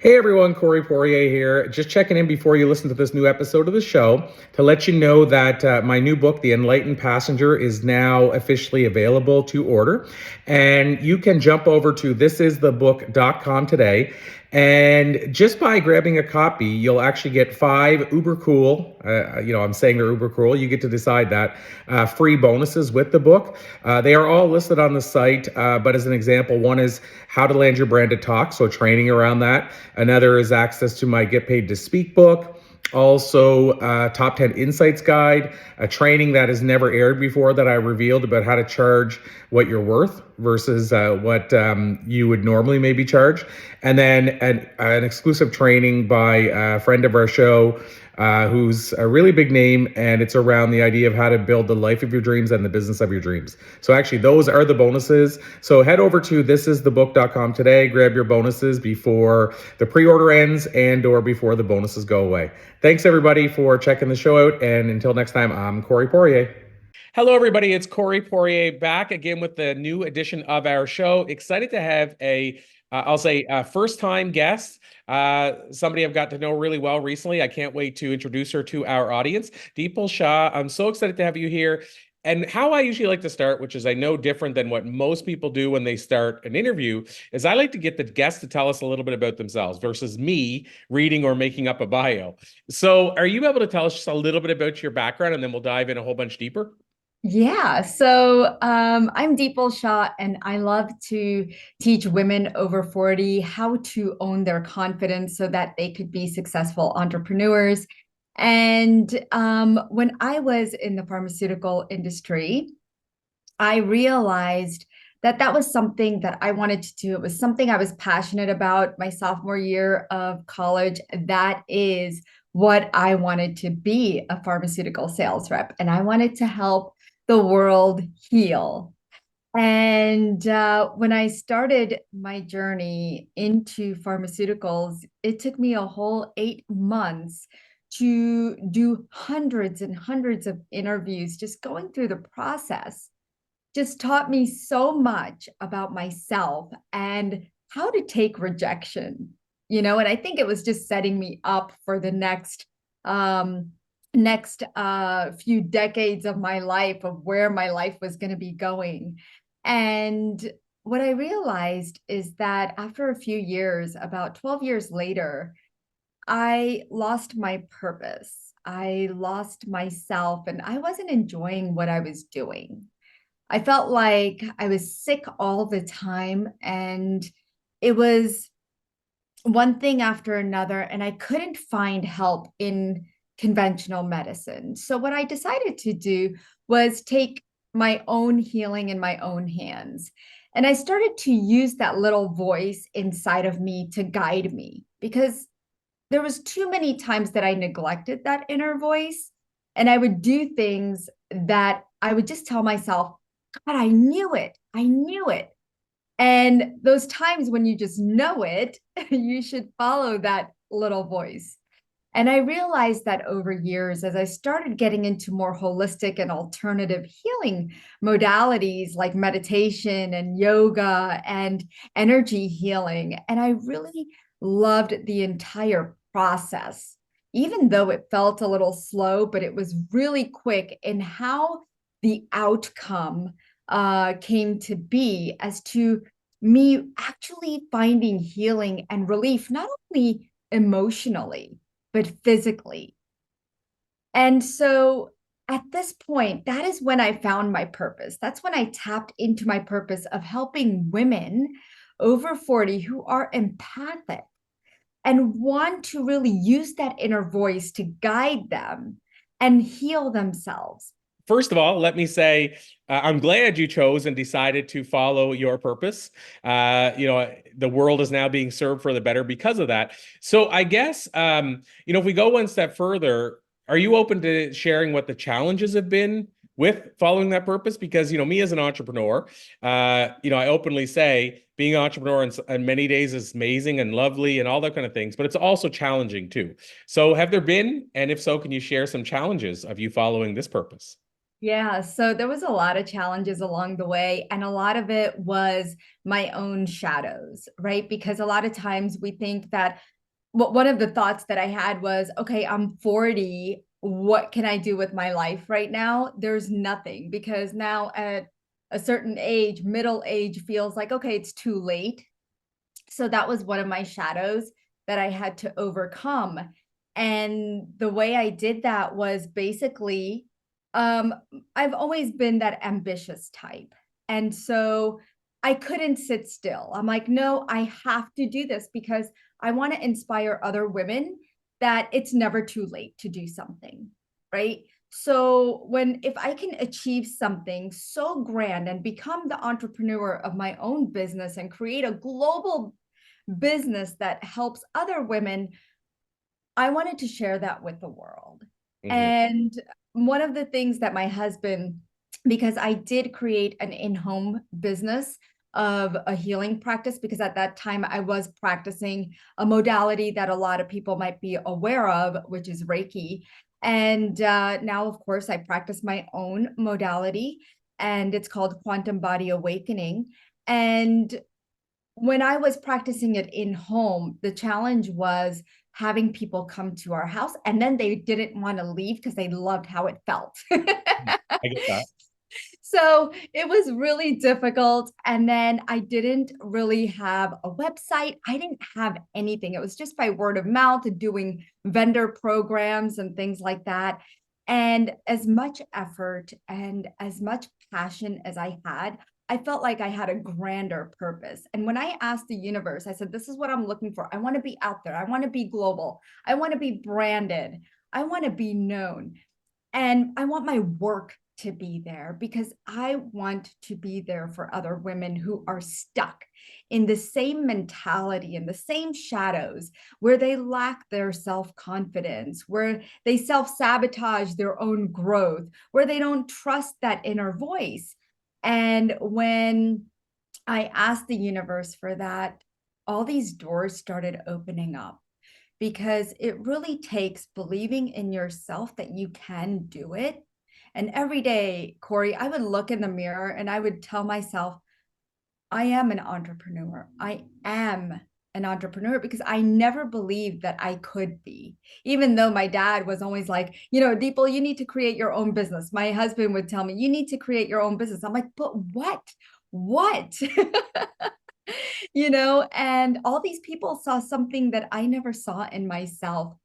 Hey everyone, Corey Poirier here. Just checking in before you listen to this new episode of the show to let you know that my new book, The Enlightened Passenger, is now officially available to order. And you can jump over to thisisthebook.com today. And just by grabbing a copy, you'll actually get 5 uber cool, I'm saying they're uber cool, you get to decide that, free bonuses with the book. They are all listed on the site, but as an example, one is how to land your brand to talk, so training around that. Another is access to my Get Paid to Speak book. Also, Top 10 Insights Guide, a training that has never aired before that I revealed about how to charge what you're worth versus what you would normally maybe charge. And then an exclusive training by a friend of our show who's a really big name, and it's around the idea of how to build the life of your dreams and the business of your dreams. So actually, those are the bonuses. So head over to thisisthebook.com today, grab your bonuses before the pre-order ends and or before the bonuses go away. Thanks everybody for checking the show out, and until next time, I'm Corey Poirier. Hello, everybody. It's Corey Poirier back again with the new edition of our show. Excited to have a first-time guest, somebody I've got to know really well recently. I can't wait to introduce her to our audience. Dipal Shah, I'm so excited to have you here. And how I usually like to start, which is I know different than what most people do when they start an interview, is I like to get the guest to tell us a little bit about themselves versus me reading or making up a bio. So are you able to tell us just a little bit about your background, and then we'll dive in a whole bunch deeper? I'm Dipal Shah, and I love to teach women over 40 how to own their confidence so that they could be successful entrepreneurs. And when I was in the pharmaceutical industry, I realized that that was something that I wanted to do. It was something I was passionate about my sophomore year of college. That is what I wanted to be, a pharmaceutical sales rep, and I wanted to help the world heal. And when I started my journey into pharmaceuticals, it took me a whole 8 months to do hundreds and hundreds of interviews, just going through the process just taught me so much about myself and how to take rejection, and I think it was just setting me up for the next few decades of my life, of where my life was going to be going. And what I realized is that after a few years, about 12 years later, I lost my purpose. I lost myself, and I wasn't enjoying what I was doing. I felt like I was sick all the time, and it was one thing after another, and I couldn't find help in conventional medicine. So, what I decided to do was take my own healing in my own hands. And I started to use that little voice inside of me to guide me, because there was too many times that I neglected that inner voice, and I would do things that I would just tell myself, God, I knew it. I knew it. And those times when you just know it, you should follow that little voice. And I realized that over years, as I started getting into more holistic and alternative healing modalities like meditation and yoga and energy healing, and I really loved the entire process, even though it felt a little slow, but it was really quick in how the outcome came to be as to me actually finding healing and relief, not only emotionally, but physically. And so at this point, that is when I found my purpose. That's when I tapped into my purpose of helping women over 40 who are empathic and want to really use that inner voice to guide them and heal themselves. First of all, let me say I'm glad you chose and decided to follow your purpose. The world is now being served for the better because of that. So I guess, if we go one step further, are you open to sharing what the challenges have been with following that purpose? Because, me as an entrepreneur, I openly say being an entrepreneur in many days is amazing and lovely and all that kind of things, but it's also challenging too. So have there been, and if so, can you share some challenges of you following this purpose? Yeah, so there was a lot of challenges along the way, and a lot of it was my own shadows, right? Because a lot of times we think that one of the thoughts that I had was, okay, I'm 40. What can I do with my life right now? There's nothing, because now at a certain age, middle age feels like, okay, it's too late. So that was one of my shadows that I had to overcome. And the way I did that was basically, um, I've always been that ambitious type. And so I couldn't sit still. I'm like, no, I have to do this because I want to inspire other women that it's never too late to do something, right? So when if I can achieve something so grand and become the entrepreneur of my own business and create a global business that helps other women, I wanted to share that with the world. Hmm. And one of the things that my husband, because I did create an in-home business of a healing practice, because at that time I was practicing a modality that a lot of people might be aware of, which is Reiki. And now, of course, I practice my own modality, and it's called Quantum Body Awakening. And when I was practicing it in home, the challenge was having people come to our house and then they didn't want to leave because they loved how it felt. I get that. So it was really difficult. And then I didn't really have a website. I didn't have anything. It was just by word of mouth, doing vendor programs and things like that. And as much effort and as much passion as I had, I felt like I had a grander purpose. And when I asked the universe, I said, this is what I'm looking for. I want to be out there. I want to be global. I want to be branded. I want to be known. And I want my work to be there because I want to be there for other women who are stuck in the same mentality and the same shadows where they lack their self confidence, where they self sabotage their own growth, where they don't trust that inner voice. And when I asked the universe for that, all these doors started opening up because it really takes believing in yourself that you can do it. And every day, Corey, I would look in the mirror and I would tell myself, I am an entrepreneur. I am an entrepreneur because I never believed that I could be. Even though my dad was always like, Deeple, you need to create your own business. My husband would tell me, you need to create your own business. I'm like, but what? What? And all these people saw something that I never saw in myself.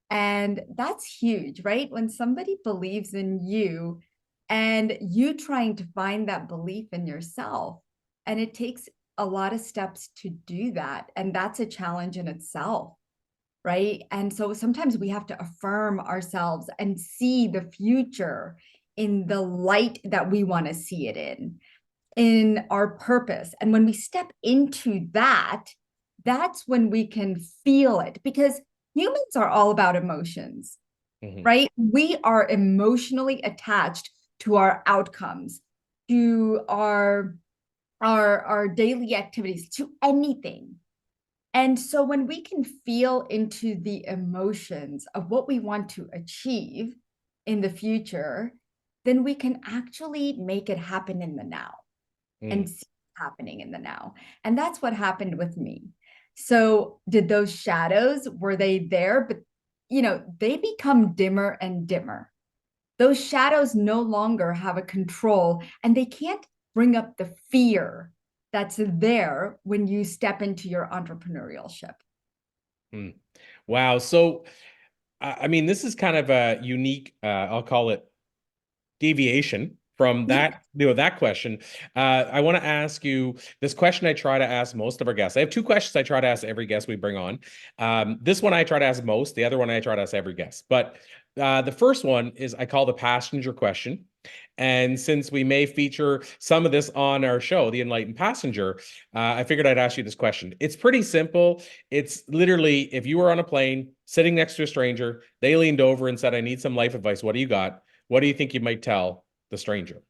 And that's huge, right? When somebody believes in you and you trying to find that belief in yourself, and it takes a lot of steps to do that. And that's a challenge in itself, right? And so sometimes we have to affirm ourselves and see the future in the light that we want to see it in our purpose. And when we step into that, that's when we can feel it because humans are all about emotions, Hmm. right? We are emotionally attached to our outcomes, to our daily activities, to anything. And so when we can feel into the emotions of what we want to achieve in the future, then we can actually make it happen in the now and see happening in the now. And that's what happened with me. So, did those shadows, were they there? But, they become dimmer and dimmer. Those shadows no longer have a control and they can't bring up the fear that's there when you step into your entrepreneurship. Mm. Wow. So, I mean, this is kind of a unique, I'll call it deviation from Yeah. that question. I want to ask you this question I try to ask most of our guests. I have two questions I try to ask every guest we bring on. This one I try to ask most, the other one I try to ask every guest. But the first one is I call the passenger question. And since we may feature some of this on our show, The Enlightened Passenger, I figured I'd ask you this question. It's pretty simple. It's literally if you were on a plane sitting next to a stranger, they leaned over and said, I need some life advice. What do you got? What do you think you might tell the stranger?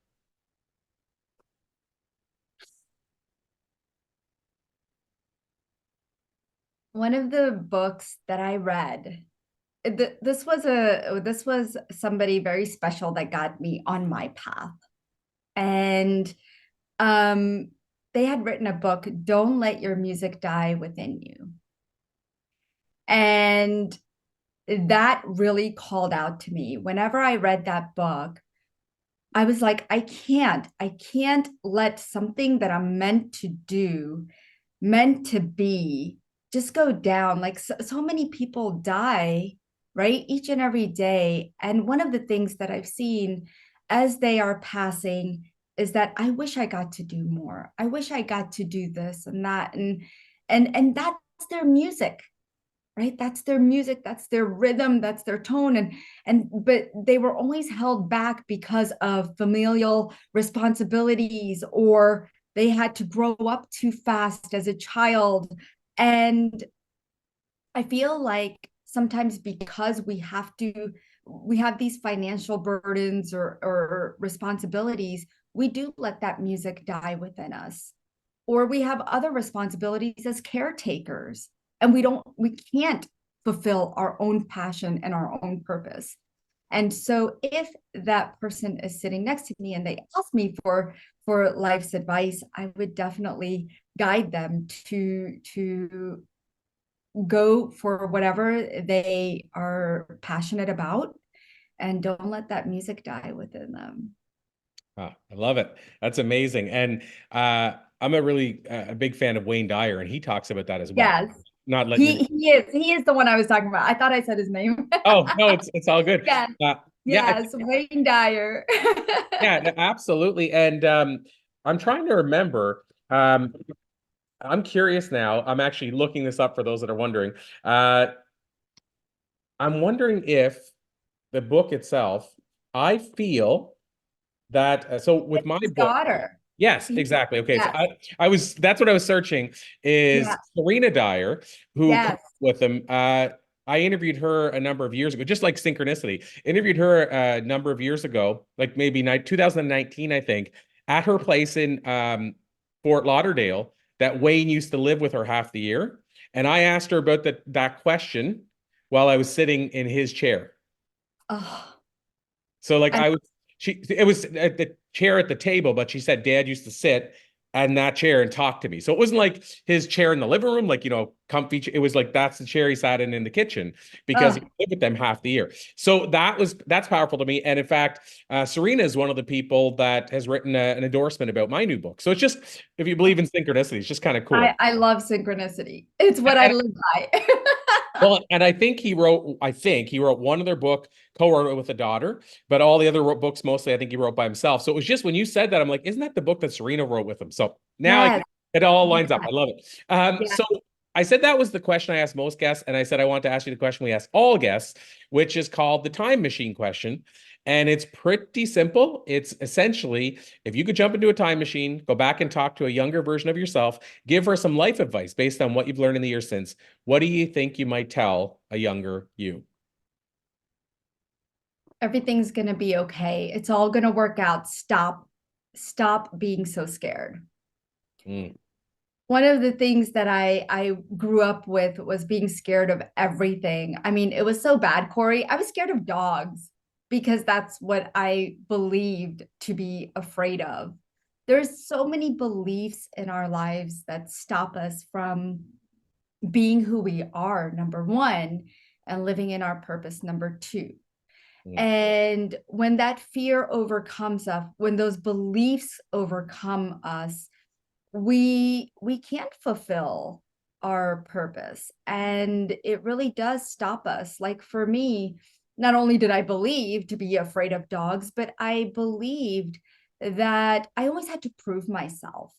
One of the books that I read This was somebody very special that got me on my path. And um they had written a book, Don't Let Your Music Die Within You. And that really called out to me. Whenever I read that book, I was like, I can't let something that I'm meant to do, meant to be, just go down. Like so many people die, right? Each and every day. And one of the things that I've seen as they are passing is that I wish I got to do more. I wish I got to do this and that. And that's their music, right? That's their music, that's their rhythm, that's their tone. And but they were always held back because of familial responsibilities, or they had to grow up too fast as a child. And I feel like sometimes because we have these financial burdens or responsibilities, we do let that music die within us. Or we have other responsibilities as caretakers, and we can't fulfill our own passion and our own purpose. And so if that person is sitting next to me and they ask me for life's advice, I would definitely guide them to go for whatever they are passionate about, and don't let that music die within them. Ah, I love it. That's amazing. And I'm a really a big fan of Wayne Dyer, and he talks about that as well. Yes. Not letting your He is the one I was talking about. I thought I said his name. Oh, no, it's all good. Yes, Yeah, yes, Wayne Dyer. yeah, absolutely. And I'm trying to remember. I'm curious now. I'm actually looking this up for those that are wondering. Uh, I'm wondering if the book itself, I feel that so with my His book. daughter. Yes, He- exactly. Okay, so Yes, I was that's what I was searching is yeah, Serena Dyer, who yes. co with him. I interviewed her a number of years ago, just like synchronicity. Interviewed her a number of years ago, like maybe 2019, I think, at her place in Fort Lauderdale that Wayne used to live with her half the year. And I asked her about that question while I was sitting in his chair. Oh, So like and I was it was at the chair at the table, but she said dad used to sit in that chair and talk to me. So it wasn't like his chair in the living room, like comfy. It was like that's the chair he sat in the kitchen because he oh, lived with them half the year. So that's powerful to me. And in fact, Serena is one of the people that has written an endorsement about my new book. So it's just if you believe in synchronicity, it's just kind of cool. I love synchronicity. It's what I And live by. well, and I think he wrote one other book, co-wrote it with a daughter, but all the other books, mostly, I think he wrote by himself. So it was just when you said that, I'm like, isn't that the book that Serena wrote with him? So now Yes, it all lines up. yes, I love it. yes. So I said that was the question I asked most guests, and I said I want to ask you the question we ask all guests, which is called the time machine question. And it's pretty simple. It's essentially if you could jump into a time machine, go back and talk to a younger version of yourself, give her some life advice based on what you've learned in the years since. What do you think you might tell a younger you? Everything's gonna be okay. It's all gonna work out. Stop being so scared. Mm, One of the things that I grew up with was being scared of everything. I mean, it was so bad, Corey. I was scared of dogs because that's what I believed to be afraid of. There's so many beliefs in our lives that stop us from being who we are, number one, and living in our purpose, number two. mm, And when that fear overcomes us, when those beliefs overcome us, we can't fulfill our purpose, and it really does stop us. Like for me, not only did I believe to be afraid of dogs, but I believed that I always had to prove myself,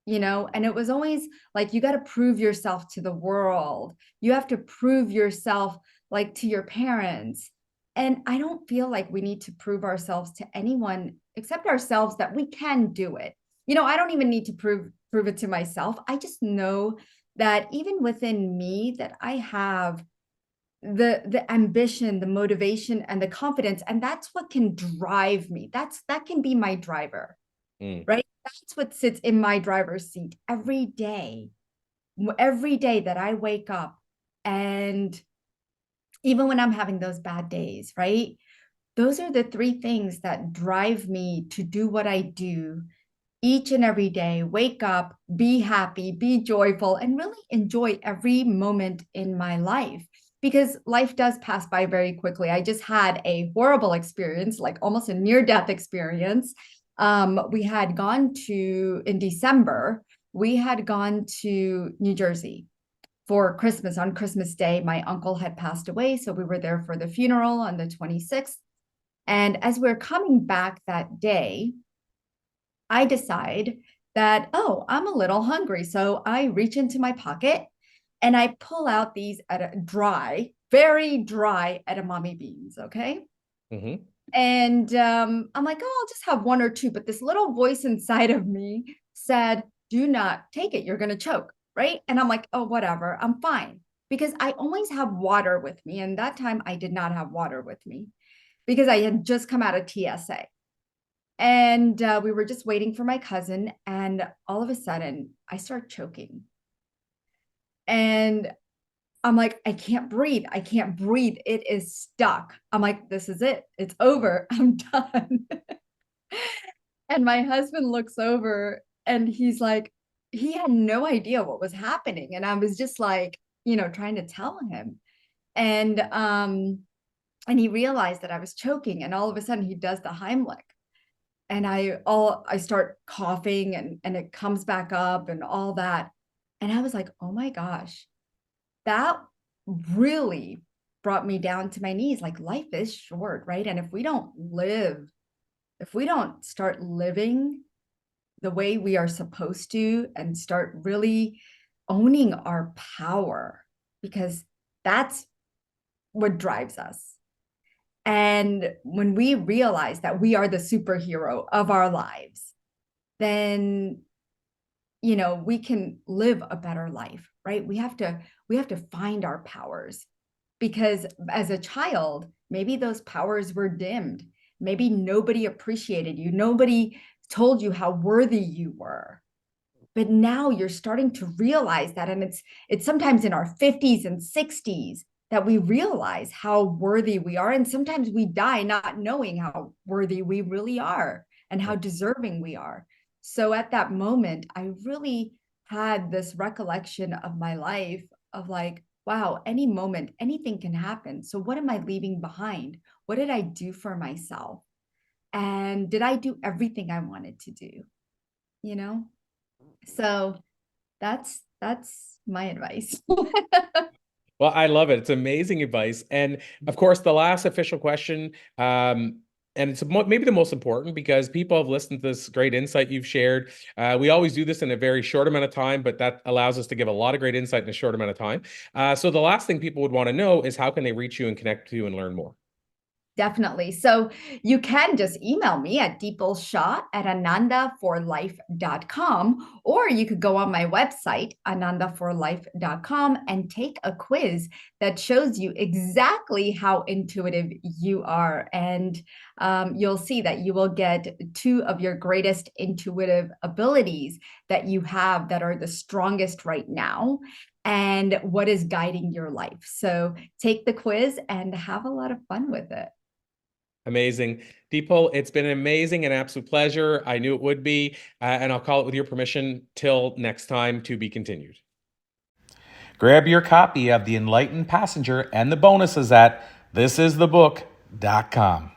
and it was always like, you got to prove yourself to the world, you have to prove yourself, like, to your parents. And I don't feel like we need to prove ourselves to anyone except ourselves that we can do it. I don't even need to prove it to myself. I just know that even within me, that I have the ambition, the motivation, and the confidence, and that's what can drive me. That can be my driver, mm. right? That's what sits in my driver's seat every day that I wake up. And even when I'm having those bad days, right? Those are the three things that drive me to do what I do each and every day. Wake up, be happy, be joyful, and really enjoy every moment in my life, because life does pass by very quickly. I just had a horrible experience, like almost a near death experience. We had gone to, in December, we had gone to New Jersey for Christmas. On Christmas Day, my uncle had passed away. So we were there for the funeral on the 26th. And as we're coming back that day, I decide that, oh, I'm a little hungry. So I reach into my pocket and I pull out these dry, very dry edamame beans. Okay. Mm-hmm. And I'm like, oh, I'll just have one or two. But this little voice inside of me said, do not take it. You're going to choke. Right. And I'm like, oh, whatever. I'm fine. Because I always have water with me. And that time I did not have water with me because I had just come out of TSA. And we were just waiting for my cousin. And all of a sudden, I start choking. And I'm like, I can't breathe. I can't breathe. It is stuck. I'm like, this is it. It's over. I'm done. And my husband looks over and he's like, he had no idea what was happening. And I was just like, trying to tell him. And he realized that I was choking. And all of a sudden he does the Heimlich. And I start coughing and it comes back up and all that. And I was like, oh my gosh, that really brought me down to my knees. Like, life is short, right? And if we don't start living the way we are supposed to and start really owning our power, because that's what drives us. And when we realize that we are the superhero of our lives, then we can live a better life, right? We have to find our powers, because as a child, maybe those powers were dimmed. Maybe nobody appreciated you. Nobody told you how worthy you were. But now you're starting to realize that. And it's sometimes in our 50s and 60s that we realize how worthy we are. And sometimes we die not knowing how worthy we really are and how deserving we are. So at that moment, I really had this recollection of my life of like, wow, any moment, anything can happen. So what am I leaving behind? What did I do for myself? And did I do everything I wanted to do? You know? So that's my advice. Well, I love it. It's amazing advice. And of course, the last official question, and it's maybe the most important because people have listened to this great insight you've shared. We always do this in a very short amount of time, but that allows us to give a lot of great insight in a short amount of time. So the last thing people would want to know is how can they reach you and connect with you and learn more? Definitely. So you can just email me at deepalshah@anandaforlife.com, or you could go on my website, anandaforlife.com, and take a quiz that shows you exactly how intuitive you are. And you'll see that you will get two of your greatest intuitive abilities that you have that are the strongest right now, and what is guiding your life. So take the quiz and have a lot of fun with it. Amazing. Deepal, it's been an amazing and absolute pleasure. I knew it would be, and I'll call it with your permission till next time, to be continued. Grab your copy of The Enlightened Passenger and the bonuses at thisisthebook.com.